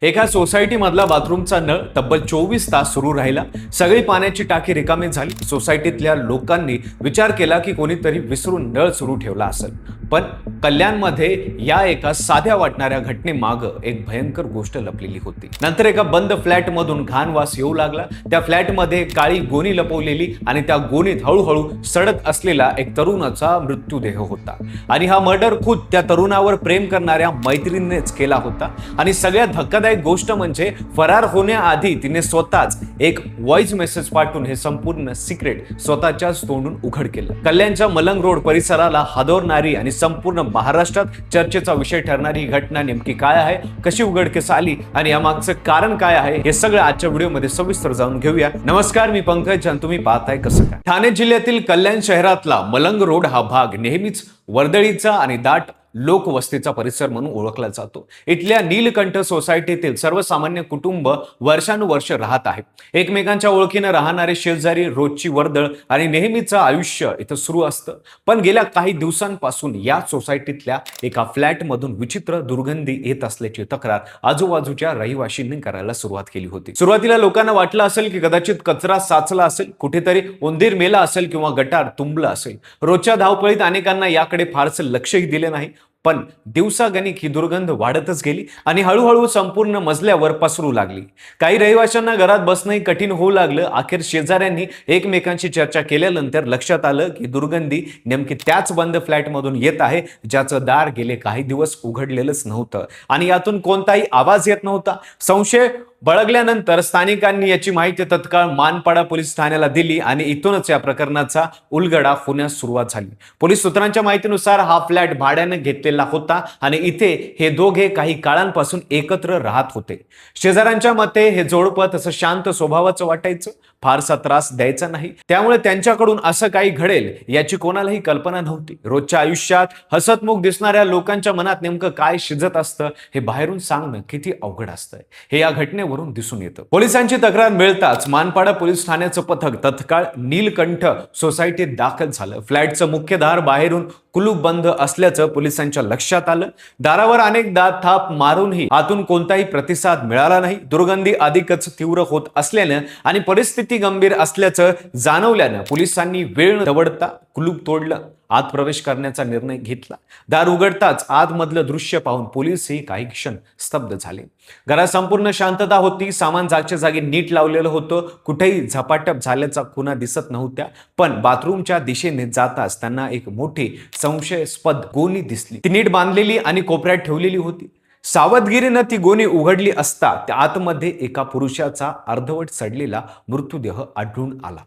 एका सोसायटी मधला बाथरूमचा नळ तब्बल 24 तास सुरू राहिला. सगळी पाण्याची टाकी रिकामी झाली. सोसायटीतल्या लोकांनी विचार केला की कोणीतरी विसरून नळ सुरू ठेवला असेल. पण कल्याणमध्ये या एका साध्या वाटणाऱ्या घटनेमागं एक भयंकर गोष्ट लपलेली होती. नंतर एका बंद फ्लॅटमधून घाण वास येऊ लागला. त्या फ्लॅटमध्ये काळी गोणी लपवलेली आणि त्या गोणीत हळूहळू सडत असलेला एक तरुणाचा मृत्यूदेह होता. आणि हा मर्डर खुद त्या तरुणावर प्रेम करणाऱ्या मैत्रिणीनेच केला होता. आणि सगळ्यात धक्कादायक गोष्ट म्हणजे फरार होण्याआधी तिने स्वतःच एक व्हॉइस मेसेज पाठवून हे संपूर्ण सिक्रेट स्वतःच्याच तोंडून उघड केलं. कल्याणच्या मलंग रोड परिसराला हादरणारी आणि संपूर्ण महाराष्ट्रात चर्चेचा विषय ठरणारी ही घटना नेमकी काय आहे, कशी उघडकीस आली आणि यामागचं कारण काय आहे, हे सगळं आजच्या व्हिडिओमध्ये सविस्तर जाणून घेऊया. नमस्कार, मी पंकज आणि तुम्ही पाहताय कसं काय. ठाणे जिल्ह्यातील कल्याण शहरातला मलंग रोड हा भाग नेहमीच वर्दळीचा आणि दाट लोकवस्तीचा परिसर म्हणून ओळखला जातो. इथल्या नीलकंठ सोसायटीतील सर्वसामान्य कुटुंब वर्षानुवर्ष राहत आहे. एकमेकांच्या ओळखीनं राहणारे शेजारी, रोजची वर्दळ आणि नेहमीचं आयुष्य इथं सुरू असतं. पण गेल्या काही दिवसांपासून या सोसायटीतल्या एका फ्लॅटमधून विचित्र दुर्गंधी येत असल्याची तक्रार आजूबाजूच्या रहिवाशींनी करायला सुरुवात केली होती. सुरुवातीला लोकांना वाटलं असेल की कदाचित कचरा साचला असेल, कुठेतरी उंदीर मेला असेल किंवा गटार तुंबलं असेल. रोजच्या धावपळीत अनेकांना याकडे फारसं लक्षही दिले नाही. पण दिवसागणिक ही दुर्गंध वाढतच गेली आणि हळूहळू संपूर्ण मजल्यावर पसरू लागली. काही रहिवाशांना घरात बसणंही कठीण होऊ लागलं. अखेर शेजाऱ्यांनी एकमेकांशी चर्चा केल्यानंतर लक्षात आलं की दुर्गंधी नेमकी त्याच बंद फ्लॅटमधून येत आहे, ज्याचं दार गेले काही दिवस उघडलेलंच नव्हतं आणि यातून कोणताही आवाज येत नव्हता. संशय बळगल्यानंतर स्थानिकांनी याची माहिती तत्काळ मानपाडा पोलीस ठाण्याला दिली आणि इथूनच या प्रकरणाचा उलगडा होण्यास सुरुवात झाली. पोलीस सूत्रांच्या माहितीनुसार हा फ्लॅट भाड्याने घेतलेला होता आणि इथे हे दोघे काही काळांपासून एकत्र राहत होते. शेजाऱ्यांच्या मते हे जोडपं तसं शांत स्वभावाचं वाटायचं, फारसा त्रास द्यायचा नाही. त्यामुळे त्यांच्याकडून असं काही घडेल याची कोणालाही कल्पना नव्हती. रोजच्या आयुष्यात हसतमुख दिसणाऱ्या लोकांच्या मनात नेमकं काय शिजत असतं हे बाहेरून सांगणं किती अवघड असतं हे या घटनेवरून दिसून येतं. पोलिसांची तक्रार मिळताच मानपाडा पोलीस ठाण्याचं पथक तत्काळ नीलकंठ सोसायटीत दाखल झालं. फ्लॅटचं मुख्य दार बाहेरून कुलूप बंद असल्याचं पोलिसांच्या लक्षात आलं. दारावर अनेकदा थाप मारूनही आतून कोणताही प्रतिसाद मिळाला नाही. दुर्गंधी अधिकच तीव्र होत असल्यानं आणि परिस्थिती गंभीर असल्याचं जाणवल्यानं पोलिसांनी वेळ न दवडता कुलूप तोडलं, आत प्रवेश करण्याचा निर्णय घेतला. दार उघडताच आतमधलं दृश्य पाहून पोलीसही काही क्षण स्तब्ध झाले. घरात संपूर्ण शांतता होती. सामान जागच्या जागी नीट लावलेलं होतं. कुठेही झपाटप झाल्याचा खुणा दिसत नव्हत्या. पण बाथरूमच्या दिशेने जाताच त्यांना एक मोठी संशयास्पद गोणी दिसली. ती नीट बांधलेली आणि कोपऱ्यात ठेवलेली होती. सावधगिरीनं ती गोणी उघडली असता त्या आतमध्ये एका पुरुषाचा अर्धवट सडलेला मृतदेह आढळून आला.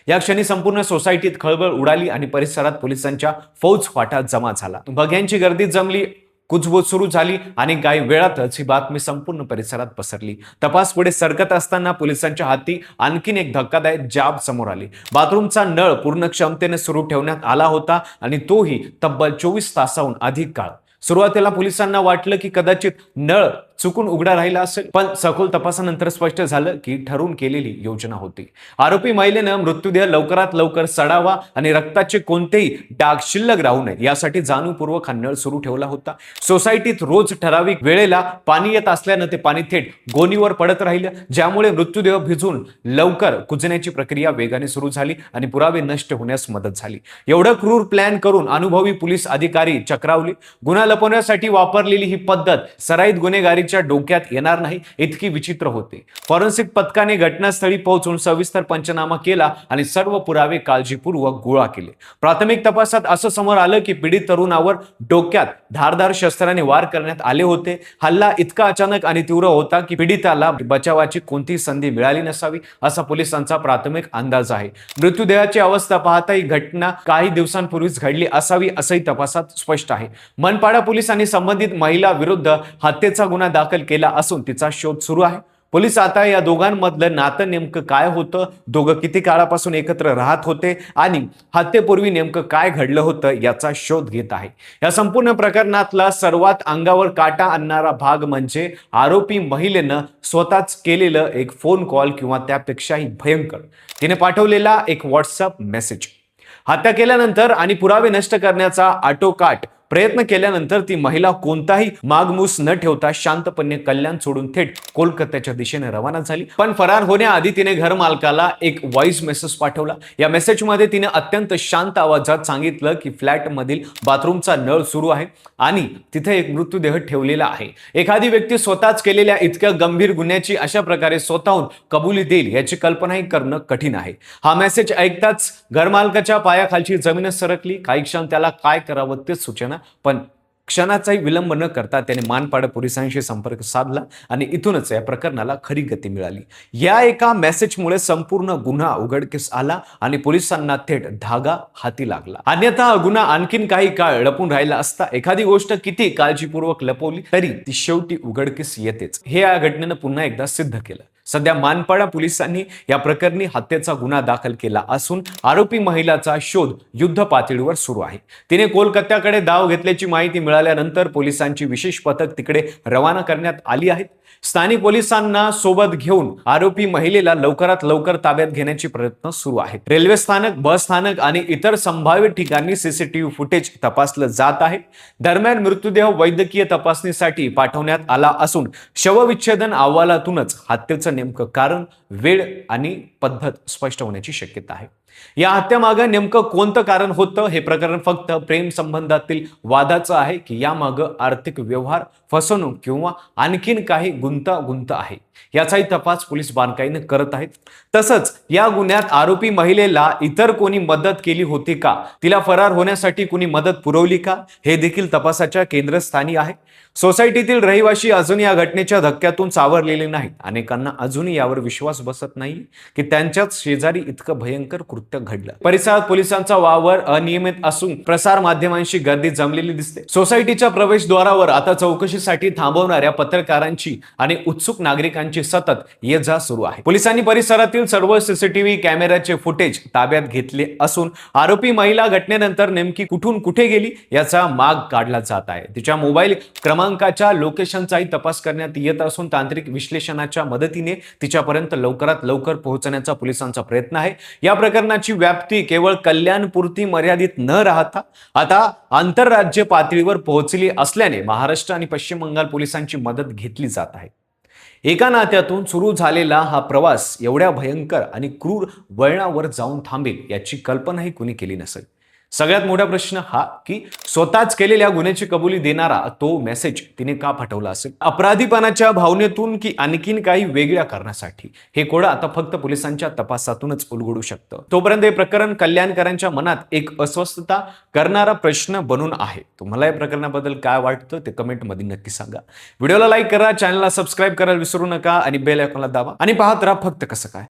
या क्षणी संपूर्ण सोसायटीत खळबळ उडाली आणि परिसरात पोलिसांच्या फौजफाटा जमा झाला. बघ्यांची गर्दी जमली, कुजबूज सुरू झाली आणि काही वेळातच ही बातमी संपूर्ण परिसरात पसरली. तपास पुढे सरकत असताना पोलिसांच्या हाती आणखीन एक धक्कादायक जाब समोर आली. बाथरूमचा नळ पूर्ण क्षमतेने सुरू ठेवण्यात आला होता आणि तोही तब्बल 24 तासाहून अधिक काळ. सुरुवातीला पोलिसांना वाटलं की कदाचित नळ चुकून उघडा राहिला असेल, पण सखोल तपासानंतर स्पष्ट झालं की ठरवून केलेली योजना होती. आरोपी महिलेनं मृत्यूदेह लवकरात लवकर सडावा आणि रक्ताचे कोणतेही डाग शिल्लक राहू नये यासाठी जाणीवपूर्वक हा नळ सुरू ठेवला होता. सोसायटीत रोज ठराविक वेळेला पाणी येत असल्यानं ते पाणी थेट गोणीवर पडत राहिलं, ज्यामुळे मृत्यूदेह भिजून लवकर कुजण्याची प्रक्रिया वेगाने सुरू झाली आणि पुरावे नष्ट होण्यास मदत झाली. एवढं क्रूर प्लॅन करून अनुभवी पोलीस अधिकारी चक्रावले. गुन्हा लपवण्यासाठी वापरलेली ही पद्धत सराईत गुन्हेगारी डोक्यात येणार नाही इतकी विचित्र होते. फॉरेन्सिक पथकाने घटनास्थळी पोहोचून सविस्तर पंचनामा केला आणि सर्व पुरावे काळजीपूर्वक गोळा केले. प्राथमिक तपासात असं समोर आलं की पीडित तरुणावर डोक्यात धारदार शस्त्राने वार करण्यात आले होते. हल्ला इतका अचानक आणि तीव्र होता की पीडिताला बचावाची कोणतीही संधी मिळाली नसावी असा पोलिसांचा प्राथमिक अंदाज आहे. मृत्यूदेहाची अवस्था पाहता ही घटना काही दिवसांपूर्वीच घडली असावी असंही तपासात स्पष्ट आहे. मनपाडा पोलिसांनी संबंधित महिला विरुद्ध हत्येचा गुन्हा दाखल केला असून तिचा शोध सुरू आहे. पोलीस आता या दोघांमधलं नातं नेमकं काय होतं, दोघं किती काळापासून एकत्र राहत होते आणि हत्येपूर्वी नेमकं काय घडलं होतं याचा शोध घेत आहे. या संपूर्ण प्रकरणातला सर्वात अंगावर काटा आणणारा भाग म्हणजे आरोपी महिलेनं स्वतःच केलेलं एक फोन कॉल किंवा त्यापेक्षाही भयंकर तिने पाठवलेला एक व्हॉट्सअप मेसेज. हत्या केल्यानंतर आणि पुरावे नष्ट करण्याचा आटोकाट प्रयत्न केल्यानंतर ती महिला कोणताही मागमूस न ठेवता शांतपणे कल्याण सोडून थेट कोलकात्याच्या दिशेने रवाना झाली. पण फरार होण्याआधी तिने घर मालकाला एक व्हॉइस मेसेज पाठवला. या मेसेजमध्ये तिने अत्यंत शांत आवाजात सांगितलं की फ्लॅट मधील बाथरूमचा नळ सुरू आहे आणि तिथे एक मृतदेह ठेवलेला आहे. एखादी व्यक्ती स्वतःच केलेल्या इतक्या गंभीर गुन्ह्याची अशा प्रकारे स्वतःहून कबुली देईल याची कल्पनाही करणं कठीण आहे. हा मेसेज ऐकताच घरमालकाच्या पायाखालची जमीनच सरकली. काही क्षण त्याला काय करावं तेच सुचेना, पण क्षणाचाही विलंब न करता त्याने मानपाड पोलिसांशी संपर्क साधला आणि इथूनच या प्रकरणाला खरी गती मिळाली. या एका मेसेजमुळे संपूर्ण गुन्हा उघडकीस आला आणि पोलिसांना थेट धागा हाती लागला. अन्यथा हा गुन्हा आणखीन काही काळ लपून राहिला असता. एखादी गोष्ट किती काळजीपूर्वक लपवली तरी ती शेवटी उघडकीस येतेच, हे या घटनेनं पुन्हा एकदा सिद्ध केलं. सध्या मानपाडा पोलिसांनी या प्रकरणी हत्येचा गुन्हा दाखल केला असून आरोपी महिलाचा शोध युद्ध पातळीवर सुरू आहे. तिने कोलकात्याकडे धाव घेतल्याची माहिती मिळाल्यानंतर पोलिसांची विशेष पथक तिकडे रवाना करण्यात आली आहेत. स्थानिक पोलिसांना सोबत घेऊन आरोपी महिलेला लवकरात लवकर ताब्यात घेण्याचे प्रयत्न सुरू आहेत. रेल्वे स्थानक, बस स्थानक आणि इतर संभाव्य ठिकाणी सीसीटीव्ही फुटेज तपासलं जात आहे. दरम्यान मृतदेह वैद्यकीय तपासणीसाठी पाठवण्यात आला असून शवविच्छेदन अहवालातूनच हत्येचं नेमकं कारण, वेळ आणि पद्धत स्पष्ट होण्याची शक्यता आहे. या हत्येमागे नेमकं कोणतं कारण होतं? हे प्रकरण फक्त प्रेम संबंधातील वादाचं आहे की यामागं आर्थिक व्यवहार, फसवणूक किंवा आणखीन काही गुंतागुंत आहे? याचाही तपास पोलीस बारकाईने करत आहेत. तसंच या गुन्ह्यात आरोपी महिलेला इतर कोणी मदत केली होती का? तिला फरार होण्यासाठी कोणी मदत पुरवली का? हे देखील तपासाच्या केंद्रस्थानी आहे. सोसायटीतील रहिवासी अजून या घटनेच्या धक्क्यातून सावरलेले नाहीत. अनेकांना अजूनही यावर विश्वास बसत नाही की त्यांच्याच शेजारी इतकं भयंकर कृत्य घडलं. परिसरात पोलिसांचा वावर अनियमित असून प्रसार माध्यमांशी गर्दी जमलेली दिसते. सोसायटीच्या प्रवेशद्वारावर आता चौकशीसाठी थांबवणाऱ्या पत्रकारांची आणि उत्सुक नागरिकांची सतत ये जा सुरू आहे. पोलिसांनी परिसरातील सर्व सीसीटीव्ही कॅमेऱ्याचे फुटेज ताब्यात घेतले असून आरोपी महिला घटनेनंतर नेमकी कुठून कुठे गेली याचा माग काढला जात आहे. तिच्या मोबाईल क्रमांकाच्या लोकेशनचाही तपास करण्यात येत असून तांत्रिक विश्लेषणाच्या मदतीने तिच्यापर्यंत लवकरात लवकर पोहोचण्याचा पोलिसांचा प्रयत्न आहे. या प्रकरणाची व्याप्ती केवळ कल्याणपुरती मर्यादित न राहता आता आंतरराज्य पातळीवर पोहोचली असल्याने महाराष्ट्र आणि पश्चिम बंगाल पोलिसांची मदत घेतली जात आहे. एका नात्यातून सुरू झालेला हा प्रवास एवढ्या भयंकर आणि क्रूर वळणावर जाऊन थांबेल याची कल्पनाही कुणी केली नसेल. सगळ्यात मोठा प्रश्न हा की स्वतःच केलेल्या गुन्ह्याची कबुली देणारा तो मेसेज तिने का पाठवला असेल? अपराधीपणाच्या भावनेतून की आणखीन काही वेगळ्या कारणासाठी? हे कोडं आता फक्त पोलिसांच्या तपासातूनच उलगडू शकतं. तोपर्यंत हे प्रकरण कल्याणकरांच्या मनात एक अस्वस्थता करणारा प्रश्न बनून आहे. तुम्हाला या प्रकरणाबद्दल काय वाटतं ते कमेंटमध्ये नक्की सांगा. व्हिडिओला लाईक करा, चॅनलला सबस्क्राईब करायला विसरू नका आणि बेल आयकॉनला दाबा आणि पाहत राहा फक्त कसं काय.